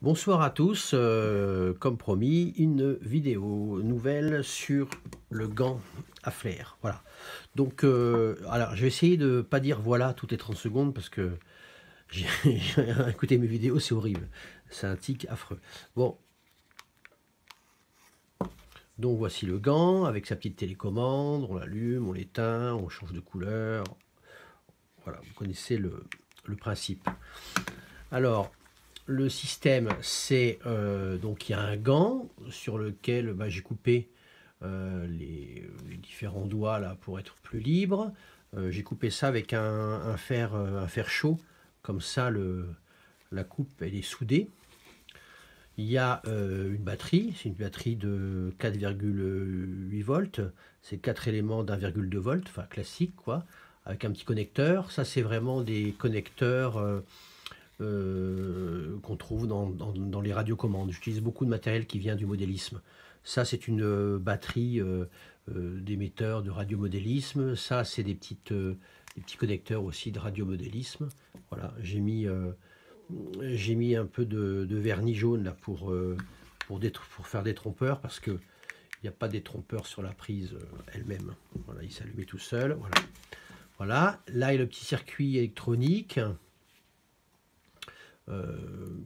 Bonsoir à tous, comme promis, une vidéo nouvelle sur le gant à flair. Voilà. Donc, alors je vais essayer de ne pas dire voilà toutes les 30 secondes parce que j'ai écouté mes vidéos, c'est horrible. C'est un tic affreux. Bon, donc voici le gant avec sa petite télécommande. On l'allume, on l'éteint, on change de couleur. Voilà, vous connaissez le principe. Alors, le système, c'est donc il y a un gant sur lequel j'ai coupé les différents doigts là pour être plus libre. J'ai coupé ça avec un fer chaud, comme ça la coupe elle est soudée. Il y a une batterie, c'est une batterie de 4,8 volts, c'est 4 éléments d'1,2 volts, enfin classique quoi, avec un petit connecteur. Ça c'est vraiment des connecteurs qu'on trouve dans les radiocommandes. J'utilise beaucoup de matériel qui vient du modélisme. Ça, c'est une batterie d'émetteur de radiomodélisme. Ça, c'est des petits connecteurs aussi de radiomodélisme. Voilà, j'ai mis un peu de vernis jaune là pour faire des trompeurs parce que il n'y a pas des trompeurs sur la prise elle-même. Voilà, il s'allumait tout seul. Voilà. Voilà, là il y a le petit circuit électronique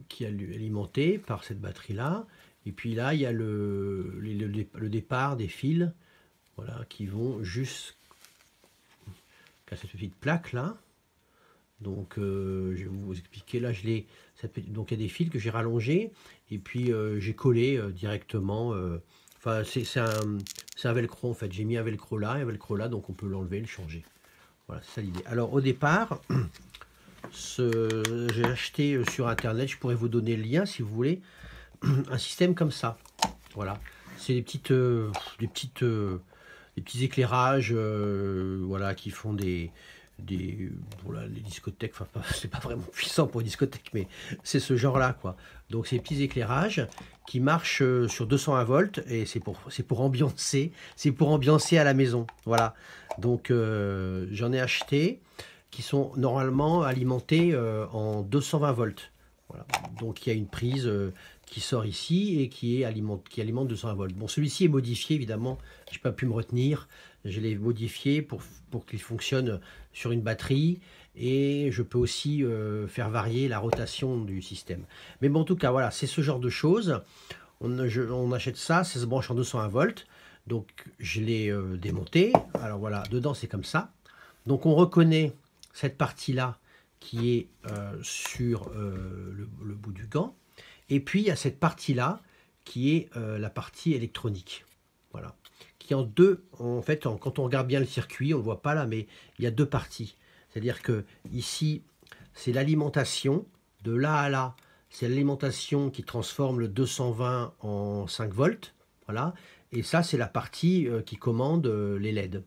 qui est alimenté par cette batterie là, et puis là il y a le départ des fils, voilà, qui vont jusqu'à cette petite plaque là. Donc je vais vous expliquer là, donc il y a des fils que j'ai rallongés et puis j'ai collé directement, enfin c'est un velcro en fait, j'ai mis un velcro là, donc on peut l'enlever, le changer. Voilà, c'est ça l'idée. Alors au départ j'ai acheté sur internet, je pourrais vous donner le lien si vous voulez, un système comme ça. Voilà, c'est des petits éclairages, voilà, qui font voilà, les discothèques. Enfin, c'est pas vraiment puissant pour une discothèque, mais c'est ce genre-là, quoi. Donc, ces petits éclairages qui marchent sur 220 volts et c'est pour ambiancer, à la maison. Voilà. Donc, j'en ai acheté qui sont normalement alimentés en 220 volts. Voilà. Donc, il y a une prise qui sort ici et qui alimente 220 volts. Bon, celui-ci est modifié, évidemment. Je n'ai pas pu me retenir. Je l'ai modifié pour qu'il fonctionne sur une batterie et je peux aussi faire varier la rotation du système. Mais bon, en tout cas, voilà, c'est ce genre de choses. On achète ça se branche en 220 volts. Donc, je l'ai démonté. Alors voilà, dedans, c'est comme ça. Donc, on reconnaît cette partie-là qui est sur le bout du gant. Et puis, il y a cette partie-là qui est la partie électronique. Voilà. Qui en deux, en fait, quand on regarde bien le circuit, on ne le voit pas là, mais il y a deux parties. C'est-à-dire que ici, c'est l'alimentation. De là à là, c'est l'alimentation qui transforme le 220 en 5 volts. Voilà. Et ça, c'est la partie qui commande les LED.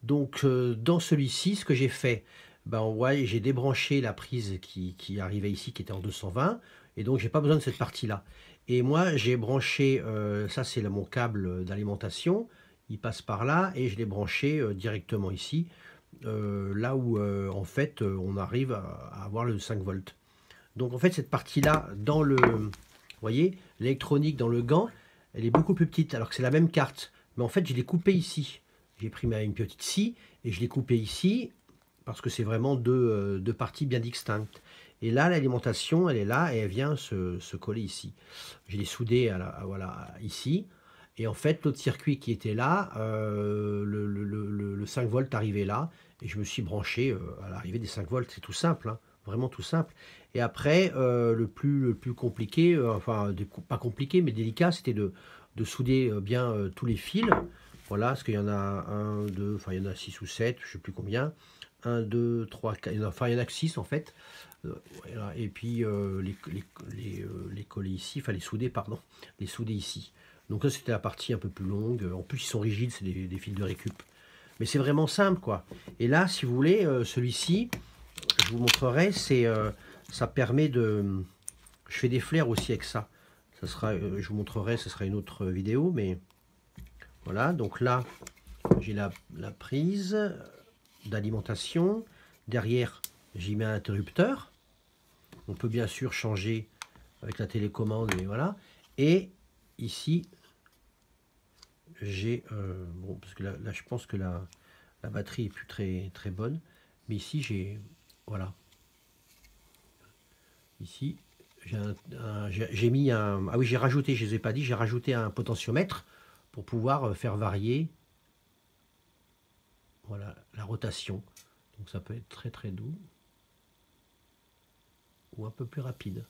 Donc, dans celui-ci, ce que j'ai fait, ouais, j'ai débranché la prise qui arrivait ici, qui était en 220, et donc j'ai pas besoin de cette partie-là. Et moi, j'ai branché, ça c'est mon câble d'alimentation, il passe par là, et je l'ai branché directement ici, là où en fait on arrive à avoir le 5 volts. Donc en fait, cette partie-là, vous voyez, l'électronique dans le gant, elle est beaucoup plus petite, alors que c'est la même carte. Mais en fait, je l'ai coupée ici. J'ai pris une petite scie et je l'ai coupée ici parce que c'est vraiment deux parties bien distinctes. Et là, l'alimentation, elle est là et elle vient se coller ici. Je l'ai soudée voilà, ici. Et en fait, l'autre circuit qui était là, le 5 volts arrivait là. Et je me suis branché à l'arrivée des 5 volts. C'est tout simple, hein, vraiment tout simple. Et après, le plus compliqué, enfin, pas compliqué, mais délicat, c'était de souder bien tous les fils. Voilà, parce qu'il y en a 1, 2, enfin il y en a 6 ou 7, je ne sais plus combien. 1, 2, 3, 4, enfin il y en a que 6 en fait. Voilà. Et puis les coller ici, enfin les souder, pardon, les souder ici. Donc là c'était la partie un peu plus longue. En plus ils sont rigides, c'est des fils de récup. Mais c'est vraiment simple quoi. Et là, si vous voulez, celui-ci, je vous montrerai, ça permet de... Je fais des flares aussi avec ça. Ça sera, je vous montrerai, ce sera une autre vidéo, mais... Voilà, donc là, j'ai la prise d'alimentation. Derrière, j'y mets un interrupteur. On peut bien sûr changer avec la télécommande, et voilà. Et ici, j'ai, bon, parce que là, je pense que la batterie est plus très bonne, mais ici, j'ai, voilà, ici, j'ai mis un, ah oui, j'ai rajouté, je ne les ai pas dit, j'ai rajouté un potentiomètre pour pouvoir faire varier, voilà, la rotation. Donc ça peut être très doux ou un peu plus rapide.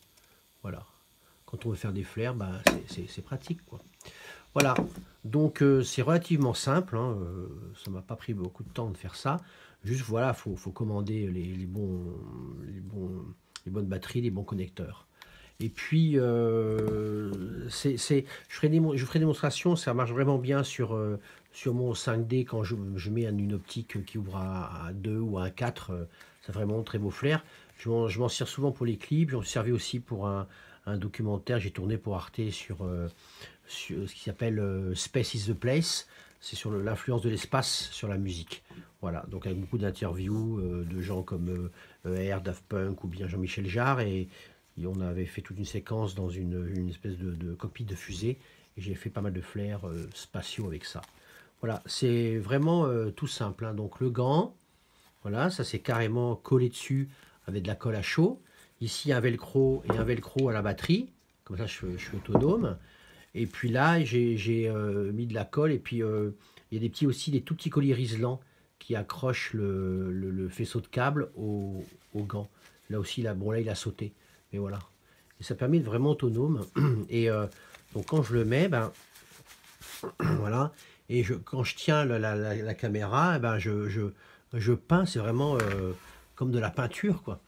Voilà. Quand on veut faire des flares, bah, c'est pratique, quoi. Voilà. Donc c'est relativement simple. Hein. Ça m'a pas pris beaucoup de temps de faire ça. Juste voilà, faut commander les bonnes batteries, les bons connecteurs. Et puis je ferai démonstration. Ça marche vraiment bien sur mon 5D quand je mets une optique qui ouvre à 2 ou à 4. C'est vraiment très beau flair. Je m'en sers souvent pour les clips. J'en suis servi aussi pour un documentaire. J'ai tourné pour Arte sur ce qui s'appelle Space is the Place. C'est sur l'influence de l'espace sur la musique. Voilà, donc avec beaucoup d'interviews de gens comme Air, Daft Punk ou bien Jean-Michel Jarre. Et on avait fait toute une séquence dans une espèce de cockpit de fusée. Et j'ai fait pas mal de flares spatiaux avec ça. Voilà, c'est vraiment tout simple. Hein. Donc le gant, voilà, ça c'est carrément collé dessus avec de la colle à chaud. Ici un velcro et un velcro à la batterie. Comme ça je suis autonome. Et puis là, j'ai mis de la colle. Et puis, il y a des tout petits colliers Riselant qui accrochent le faisceau de câble au gant. Là aussi, là, bon, là, il a sauté. Mais voilà. Et ça permet de vraiment autonome. Et donc, quand je le mets, ben, voilà. Et quand je tiens la caméra, eh ben, je peins. C'est vraiment comme de la peinture, quoi.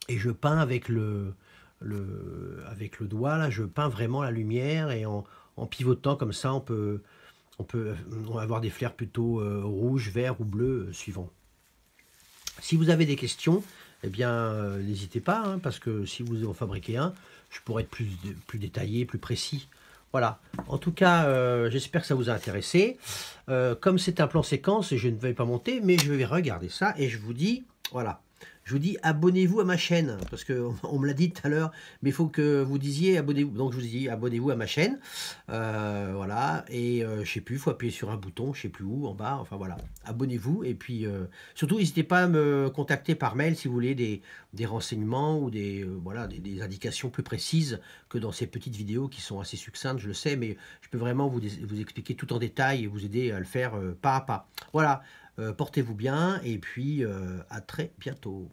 Et je peins avec avec le doigt, là, je peins vraiment la lumière et en pivotant comme ça, on peut avoir des flares plutôt rouge, vert ou bleu, suivant. Si vous avez des questions, eh bien, n'hésitez pas, hein, parce que si vous en fabriquez un, je pourrais être plus détaillé, plus précis. Voilà. En tout cas, j'espère que ça vous a intéressé. Comme c'est un plan séquence, je ne vais pas monter, mais je vais regarder ça et je vous dis, voilà. Je vous dis abonnez-vous à ma chaîne, parce qu'on me l'a dit tout à l'heure, mais il faut que vous disiez abonnez-vous. Donc je vous dis abonnez-vous à ma chaîne. Voilà, et je sais plus, il faut appuyer sur un bouton, je sais plus où, en bas, enfin voilà. Abonnez-vous, et puis surtout n'hésitez pas à me contacter par mail si vous voulez des renseignements ou voilà, des indications plus précises que dans ces petites vidéos qui sont assez succinctes, je le sais, mais je peux vraiment vous expliquer tout en détail et vous aider à le faire pas à pas. Voilà. Portez-vous bien et puis à très bientôt.